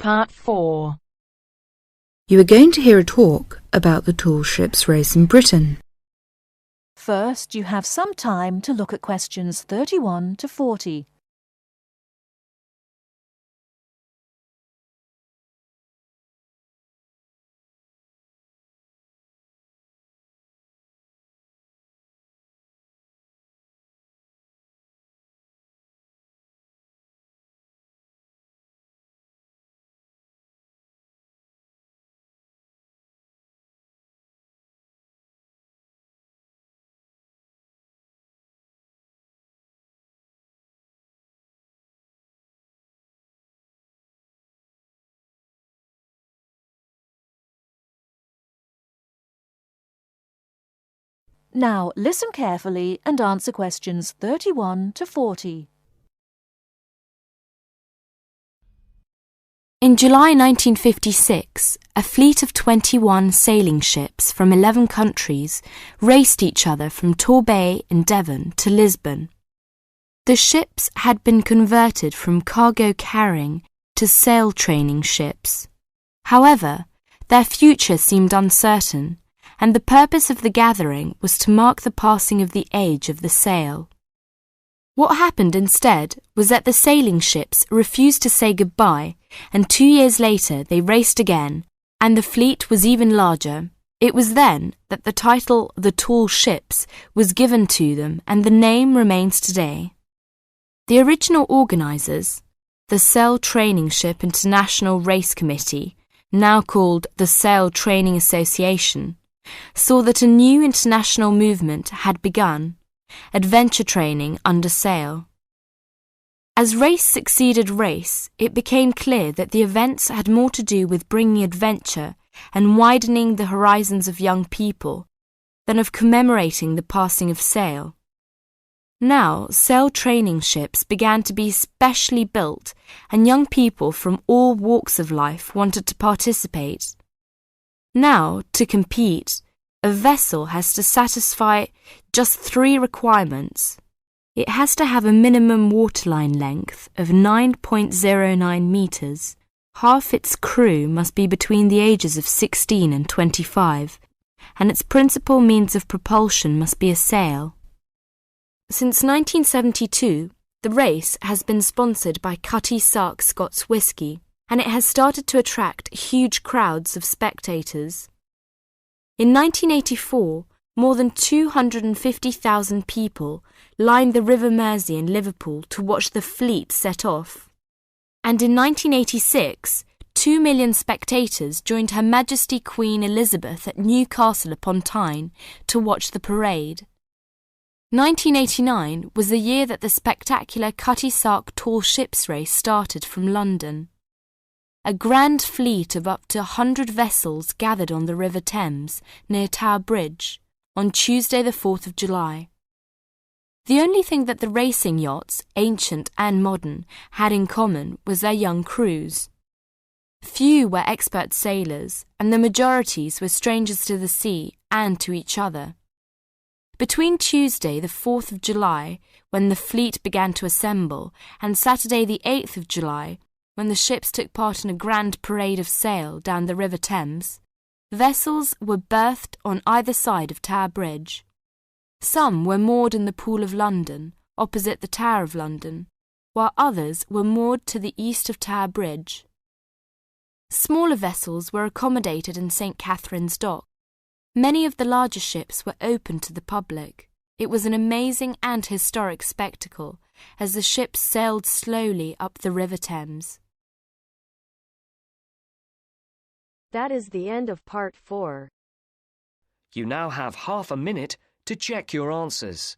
Part 4. You are going to hear a talk about the tall ships race in Britain. First, you have some time to look at questions 31 to 40. Now, listen carefully and answer questions 31 to 40. In July 1956, a fleet of 21 sailing ships from 11 countries raced each other from Torbay in Devon to Lisbon. The ships had been converted from cargo carrying to sail training ships. However, their future seemed uncertain, and the purpose of the gathering was to mark the passing of the age of the sail. What happened instead was that the sailing ships refused to say goodbye, and 2 years later they raced again, and the fleet was even larger. It was then that the title The Tall Ships was given to them, and the name remains today. The original organisers, the Sail Training Ship International Race Committee, now called the Sail Training Association, saw that a new international movement had begun, adventure training under sail. As race succeeded race, it became clear that the events had more to do with bringing adventure and widening the horizons of young people than of commemorating the passing of sail. Now, sail training ships began to be specially built, and young people from all walks of life wanted to participate. Now, to compete, a vessel has to satisfy just 3 requirements. It has to have a minimum waterline length of 9.09 metres. Half its crew must be between the ages of 16 and 25, and its principal means of propulsion must be a sail. Since 1972, the race has been sponsored by Cutty Sark Scots Whisky, and it has started to attract huge crowds of spectators. In 1984, more than 250,000 people lined the River Mersey in Liverpool to watch the fleet set off. And in 1986, 2 million spectators joined Her Majesty Queen Elizabeth at Newcastle upon Tyne to watch the parade. 1989 was the year that the spectacular Cutty Sark Tall Ships race started from London. A grand fleet of up to 100 vessels gathered on the River Thames near Tower Bridge on Tuesday the 4th of July. The only thing that the racing yachts, ancient and modern, had in common was their young crews. Few were expert sailors, and the majorities were strangers to the sea and to each other. Between Tuesday the 4th of July, when the fleet began to assemble, and Saturday the 8th of July, when the ships took part in a grand parade of sail down the River Thames, vessels were berthed on either side of Tower Bridge. Some were moored in the Pool of London, opposite the Tower of London, while others were moored to the east of Tower Bridge. Smaller vessels were accommodated in St. Catherine's Dock. Many of the larger ships were open to the public. It was an amazing and historic spectacle as the ships sailed slowly up the River Thames. That is the end of Part 4. You now have half a minute to check your answers.